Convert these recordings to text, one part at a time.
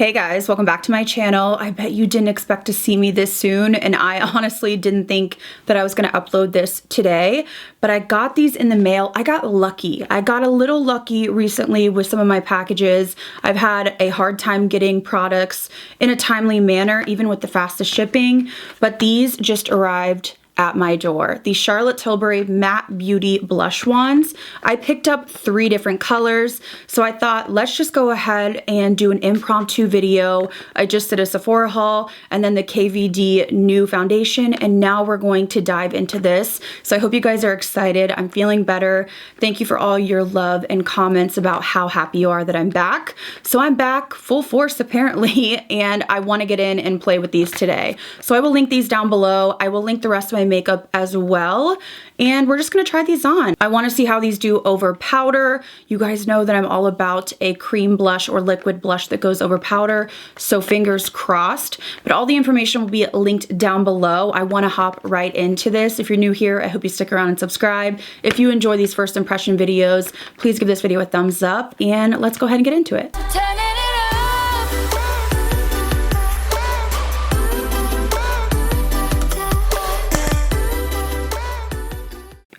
Hey guys, welcome back to my channel. I bet you didn't expect to see me this soon, and I honestly didn't think that I was gonna upload this today, but I got these in the mail. I got lucky. I got a little lucky recently with some of my packages. I've had a hard time getting products in a timely manner, even with the fastest shipping, but these just arrived at my door. The Charlotte Tilbury Matte Beauty Blush Wands. I picked up 3 different colors, so I thought let's just go ahead and do an impromptu video. I just did a Sephora haul and then the KVD new foundation, and now we're going to dive into this. So I hope you guys are excited. I'm feeling better. Thank you for all your love and comments about how happy you are that I'm back. So I'm back full force apparently, and I want to get in and play with these today. So I will link these down below. I will link the rest of my makeup as well, and we're just gonna try these on. I want to see how these do over powder. You guys know that I'm all about a cream blush or liquid blush that goes over powder, so fingers crossed. But all the information will be linked down below. I want to hop right into this. If you're new here, I hope you stick around and subscribe. If you enjoy these first impression videos, please give this video a thumbs up, and let's go ahead and get into it.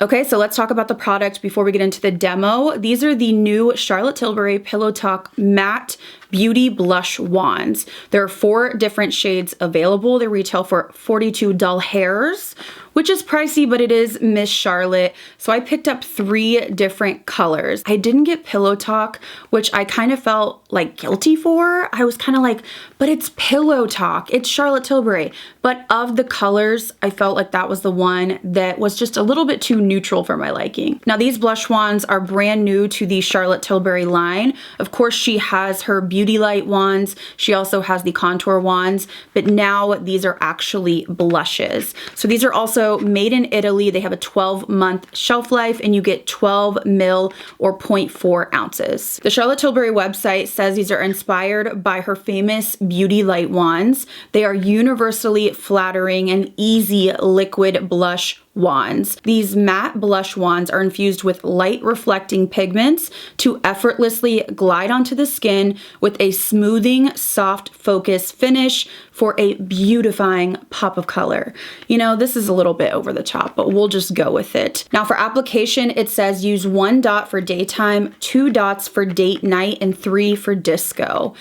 Okay, so let's talk about the product before we get into the demo. These are the new Charlotte Tilbury Pillow Talk Matte Beauty Blush Wands. There are 4 different shades available. They retail for $42 dull hairs, which is pricey, but it is Miss Charlotte. So I picked up 3 different colors. I didn't get Pillow Talk, which I kind of felt like guilty for. I was kind of like, but it's Pillow Talk, it's Charlotte Tilbury. But of the colors, I felt like that was the one that was just a little bit too neutral for my liking. Now these blush wands are brand new to the Charlotte Tilbury line. Of course, she has her Beauty Light wands. She also has the contour wands, but now these are actually blushes. So these are also made in Italy. They have a 12-month shelf life, and you get 12 ml or 0.4 ounces. The Charlotte Tilbury website says these are inspired by her famous Beauty Light wands. They are universally flattering and easy liquid blush wands. These matte blush wands are infused with light reflecting pigments to effortlessly glide onto the skin with a smoothing, soft focus finish for a beautifying pop of color. You know, this is a little bit over the top, but we'll just go with it. Now for application, it says use 1 dot for daytime, 2 dots for date night, and 3 for disco.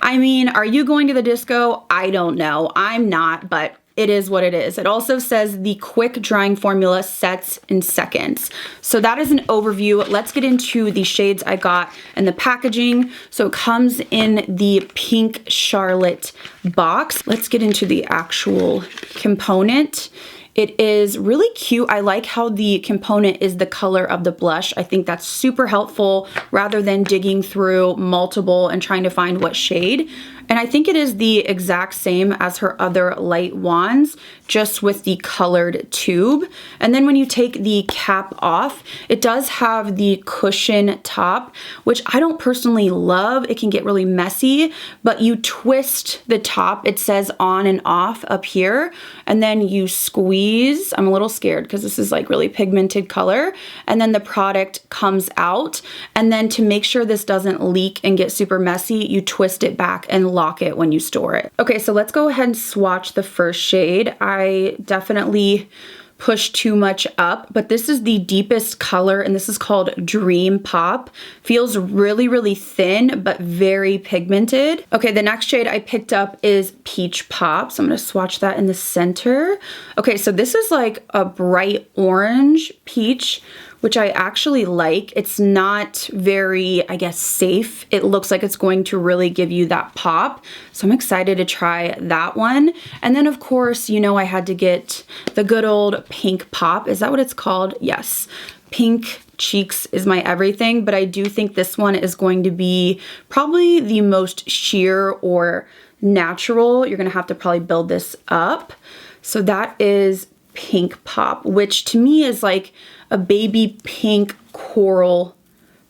I mean, are you going to the disco? I don't know. I'm not, but it is what it is. It also says the quick drying formula sets in seconds. So that is an overview. Let's get into the shades I got and the packaging. So it comes in the pink Charlotte box. Let's get into the actual component. It is really cute. I like how the component is the color of the blush. I think that's super helpful rather than digging through multiple and trying to find what shade. And I think it is the exact same as her other light wands, just with the colored tube. And then when you take the cap off, it does have the cushion top, which I don't personally love. It can get really messy, but you twist the top. It says on and off up here, and then you squeeze. I'm a little scared because this is like really pigmented color. And then the product comes out. And then to make sure this doesn't leak and get super messy, you twist it back and lock it when you store it. Okay, so let's go ahead and swatch the first shade. I definitely pushed too much up, but this is the deepest color, and this is called Dream Pop. Feels really, really thin, but very pigmented. Okay, the next shade I picked up is Peach Pop. So I'm gonna swatch that in the center. Okay, so this is like a bright orange peach, which I actually like. It's not very, I guess, safe. It looks like it's going to really give you that pop. So I'm excited to try that one. And then of course, you know, I had to get the good old Pink Pop. Is that what it's called? Yes. Pink Cheeks is my everything, but I do think this one is going to be probably the most sheer or natural. You're gonna have to probably build this up. So that is Pink Pop, which to me is like a baby pink coral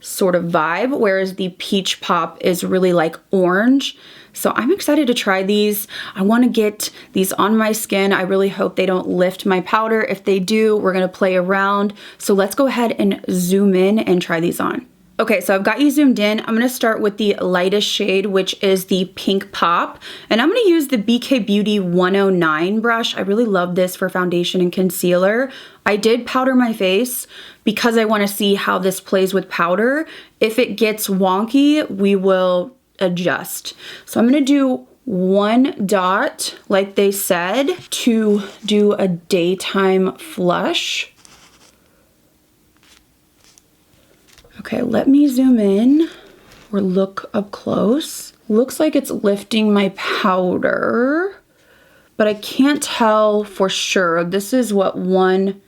sort of vibe, whereas the Peach Pop is really like orange. So I'm excited to try these. I want to get these on my skin. I really hope they don't lift my powder. If they do, we're going to play around. So let's go ahead and zoom in and try these on. Okay, so I've got you zoomed in. I'm gonna start with the lightest shade, which is the Pink Pop. And I'm gonna use the BK Beauty 109 brush. I really love this for foundation and concealer. I did powder my face because I wanna see how this plays with powder. If it gets wonky, we will adjust. So I'm gonna do 1 dot, like they said, to do a daytime flush. Okay, let me zoom in or look up close. Looks like it's lifting my powder, but I can't tell for sure. This is what 1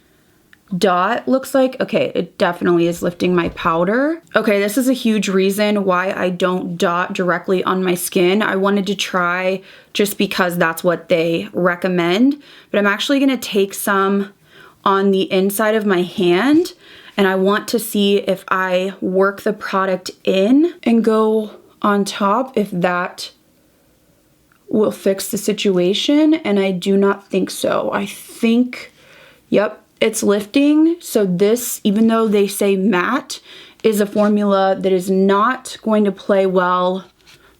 dot looks like. Okay, it definitely is lifting my powder. Okay, this is a huge reason why I don't dot directly on my skin. I wanted to try just because that's what they recommend, but I'm actually gonna take some on the inside of my hand, and I want to see if I work the product in and go on top, if that will fix the situation, and I do not think so. I think, yep, it's lifting. So this, even though they say matte, is a formula that is not going to play well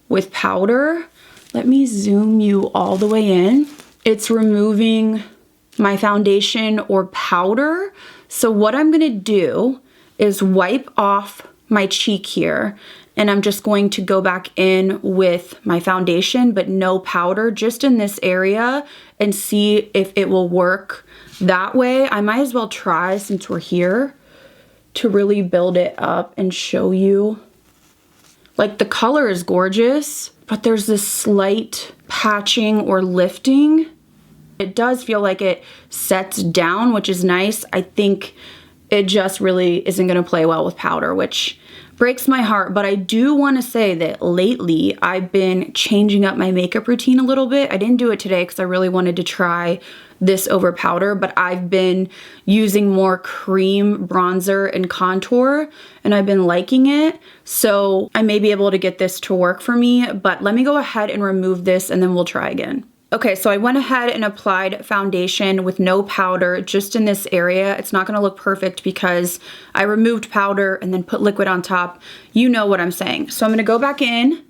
with powder. Let me zoom you all the way in. It's removing my foundation or powder. So what I'm gonna do is wipe off my cheek here, and I'm just going to go back in with my foundation, but no powder, just in this area, and see if it will work that way. I might as well try, since we're here, to really build it up and show you. Like, the color is gorgeous, but there's this slight patching or lifting. It does feel like it sets down, which is nice. I think it just really isn't gonna play well with powder, which breaks my heart. But I do wanna say that lately I've been changing up my makeup routine a little bit. I didn't do it today because I really wanted to try this over powder, but I've been using more cream bronzer and contour, and I've been liking it. So I may be able to get this to work for me, but let me go ahead and remove this and then we'll try again. Okay, so I went ahead and applied foundation with no powder just in this area. It's not gonna look perfect because I removed powder and then put liquid on top. You know what I'm saying. So I'm gonna go back in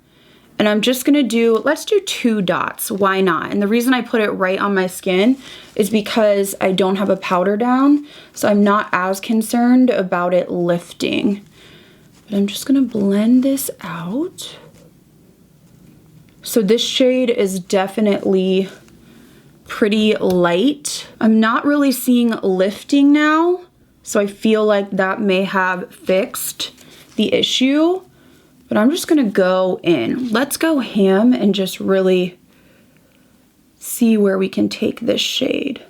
and I'm just gonna do, let's do 2 dots, why not? And the reason I put it right on my skin is because I don't have a powder down, so I'm not as concerned about it lifting. But I'm just gonna blend this out. So this shade is definitely pretty light. I'm not really seeing lifting now, so I feel like that may have fixed the issue, but I'm just gonna go in. Let's go ham and just really see where we can take this shade.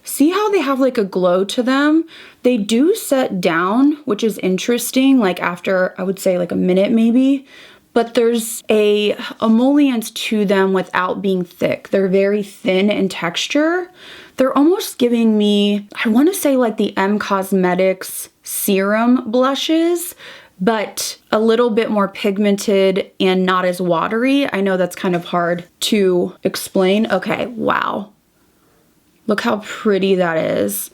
See how they have like a glow to them? They do set down, which is interesting, like after, I would say like a minute maybe, but there's a emollients to them without being thick. They're very thin in texture. They're almost giving me, I wanna say like the M Cosmetics serum blushes, but a little bit more pigmented and not as watery. I know that's kind of hard to explain. Okay, wow. Look how pretty that is.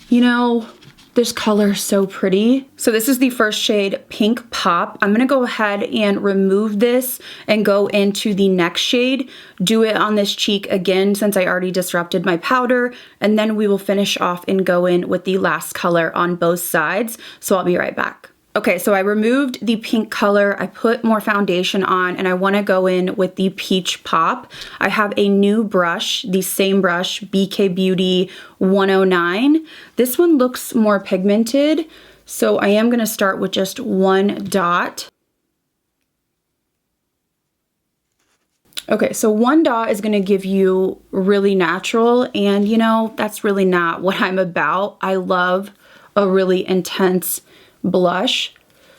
You know, this color is so pretty. So this is the first shade, Pink Pop. I'm gonna go ahead and remove this and go into the next shade, do it on this cheek again since I already disrupted my powder, and then we will finish off and go in with the last color on both sides. So I'll be right back. Okay, so I removed the pink color, I put more foundation on, and I wanna go in with the Peach Pop. I have a new brush, the same brush, BK Beauty 109. This one looks more pigmented, so I am gonna start with just 1 dot. Okay, so 1 dot is gonna give you really natural, and you know, that's really not what I'm about. I love a really intense blush.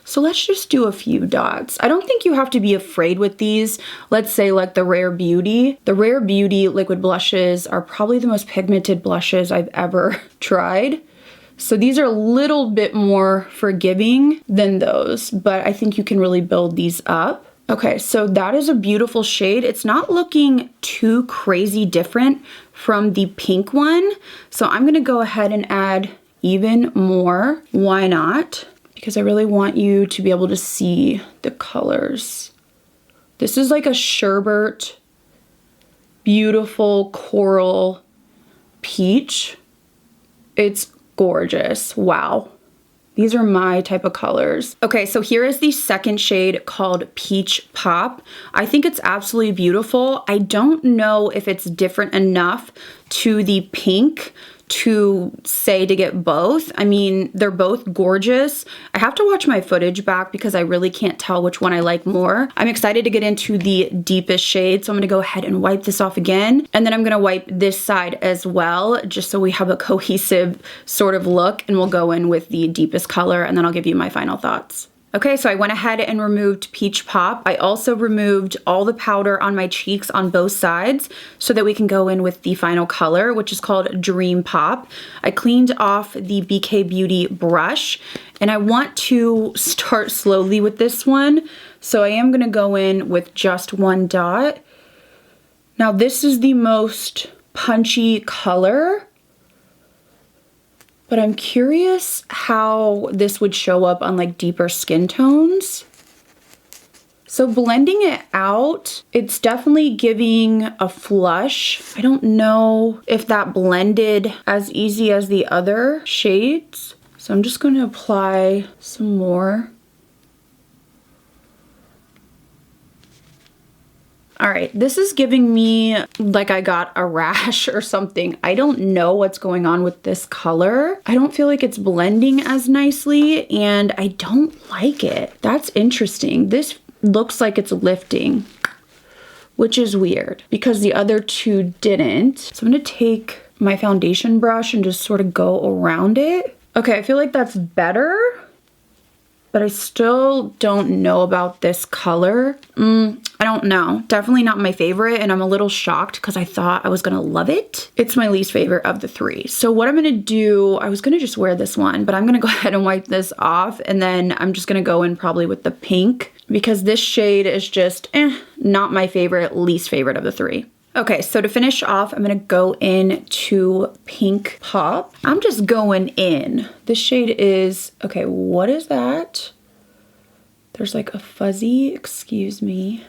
So let's just do a few dots. I don't think you have to be afraid with these. Let's say like the Rare Beauty. The Rare Beauty liquid blushes are probably the most pigmented blushes I've ever tried. So these are a little bit more forgiving than those, but I think you can really build these up. Okay, so that is a beautiful shade. It's not looking too crazy different from the pink one. So I'm gonna go ahead and add even more. Why not? because I really want you to be able to see the colors. This is like a sherbet, beautiful coral peach. It's gorgeous. Wow. These are my type of colors. Okay, so here is the second shade called Peach Pop. I think it's absolutely beautiful. I don't know if it's different enough to the pink to say to get both. I mean, they're both gorgeous. I have to watch my footage back because I really can't tell which one I like more. I'm excited to get into the deepest shade, so I'm gonna go ahead and wipe this off again. And then I'm gonna wipe this side as well, just so we have a cohesive sort of look, and we'll go in with the deepest color, and then I'll give you my final thoughts. Okay, so I went ahead and removed Peach Pop. I also removed all the powder on my cheeks on both sides so that we can go in with the final color, which is called Dream Pop. I cleaned off the BK Beauty brush, and I want to start slowly with this one. So I am gonna go in with just one dot. Now this is the most punchy color, but I'm curious how this would show up on like deeper skin tones. So blending it out, it's definitely giving a flush. I don't know if that blended as easy as the other shades. So I'm just going to apply some more. All right, this is giving me like I got a rash or something. I don't know what's going on with this color. I don't feel like it's blending as nicely, and I don't like it. That's interesting. This looks like it's lifting, which is weird because the other two didn't. So I'm gonna take my foundation brush and just sort of go around it. Okay, I feel like that's better, but I still don't know about this color. I don't know. Definitely not my favorite, and I'm a little shocked because I thought I was gonna love it. It's my least favorite of the three. So what I'm gonna do, I was gonna just wear this one, but I'm gonna go ahead and wipe this off, and then I'm just gonna go in probably with the pink because this shade is just not my favorite, least favorite of the three. Okay, so to finish off, I'm gonna go in to Pink Pop. I'm just going in. This shade is, okay, what is that? There's like a fuzzy, excuse me.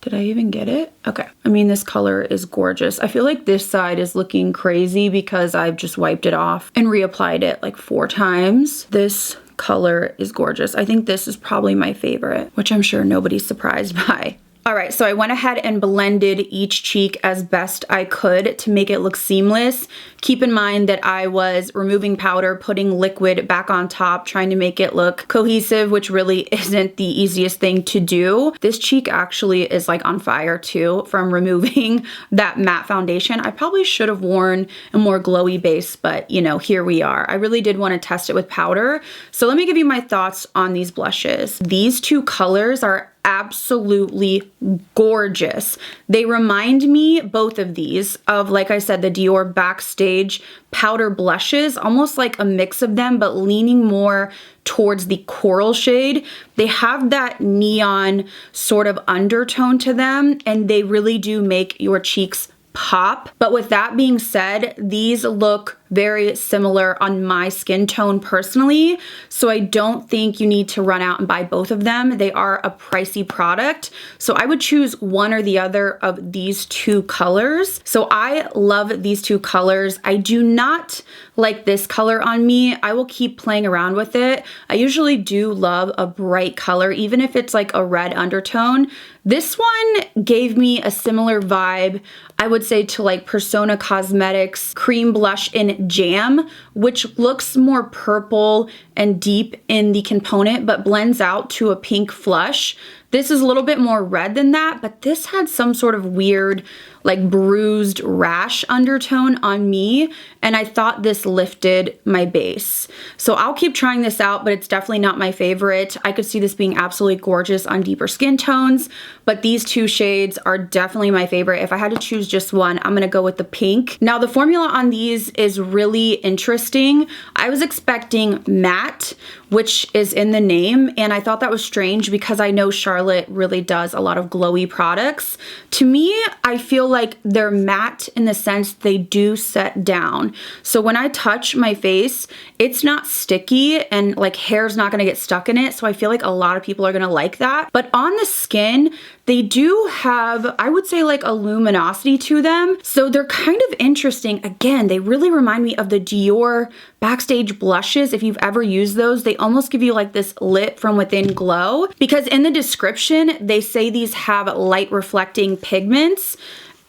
Did I even get it? Okay. I mean, this color is gorgeous. I feel like this side is looking crazy because I've just wiped it off and reapplied it like 4 times. This color is gorgeous. I think this is probably my favorite, which I'm sure nobody's surprised by. All right, so I went ahead and blended each cheek as best I could to make it look seamless. Keep in mind that I was removing powder, putting liquid back on top, trying to make it look cohesive, which really isn't the easiest thing to do. This cheek actually is like on fire too from removing that matte foundation. I probably should have worn a more glowy base, but you know, here we are. I really did want to test it with powder. So let me give you my thoughts on these blushes. These two colors are absolutely gorgeous. They remind me, both of these, of, like I said, the Dior Backstage powder blushes, almost like a mix of them, but leaning more towards the coral shade. They have that neon sort of undertone to them, and they really do make your cheeks pop. But with that being said, these look very similar on my skin tone personally, so I don't think you need to run out and buy both of them. They are a pricey product, so I would choose one or the other of these two colors. So I love these two colors. I do not like this color on me. I will keep playing around with it. I usually do love a bright color, even if it's like a red undertone. This one gave me a similar vibe, I would say, to like Persona Cosmetics Cream Blush in Jam, which looks more purple and deep in the component, but blends out to a pink flush. This is a little bit more red than that, but this had some sort of weird, like bruised rash undertone on me, and I thought this lifted my base. So I'll keep trying this out, but it's definitely not my favorite. I could see this being absolutely gorgeous on deeper skin tones, but these two shades are definitely my favorite. If I had to choose just one, I'm gonna go with the pink. Now the formula on these is really interesting. I was expecting matte, which is in the name, and I thought that was strange because I know Charlotte Charlotte really does a lot of glowy products. To me, I feel like they're matte in the sense they do set down. So when I touch my face, it's not sticky and like hair's not gonna get stuck in it. So I feel like a lot of people are gonna like that. But on the skin, they do have, I would say, like a luminosity to them. So they're kind of interesting. Again, they really remind me of the Dior Backstage blushes. If you've ever used those, they almost give you like this lit from within glow, because in the description, they say these have light reflecting pigments.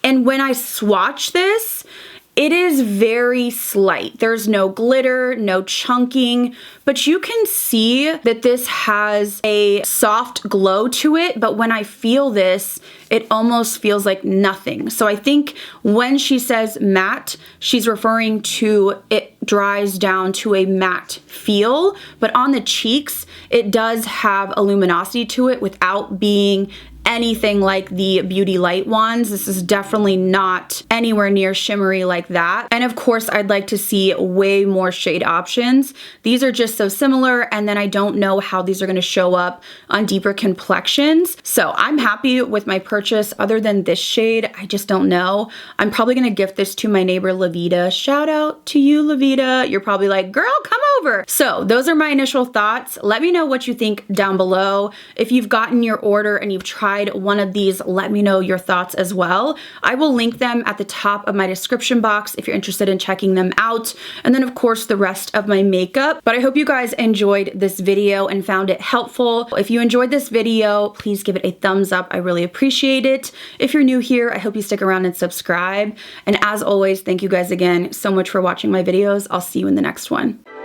And when I swatch this, it is very slight. There's no glitter, no chunking, but you can see that this has a soft glow to it. But when I feel this, it almost feels like nothing. So I think when she says matte, she's referring to it dries down to a matte feel, but on the cheeks, it does have a luminosity to it without being anything like the Beauty Light wands. This is definitely not anywhere near shimmery like that. And of course, I'd like to see way more shade options. These are just so similar, and then I don't know how these are gonna show up on deeper complexions. So I'm happy with my purchase. Other than this shade, I just don't know. I'm probably gonna gift this to my neighbor, Lavita. Shout out to you, Lavita. You're probably like, girl, come over. So those are my initial thoughts. Let me know what you think down below. If you've gotten your order and you've tried one of these, let me know your thoughts as well. I will link them at the top of my description box if you're interested in checking them out. And then of course the rest of my makeup. But I hope you guys enjoyed this video and found it helpful. If you enjoyed this video, please give it a thumbs up. I really appreciate it. If you're new here, I hope you stick around and subscribe. And as always, thank you guys again so much for watching my videos. I'll see you in the next one.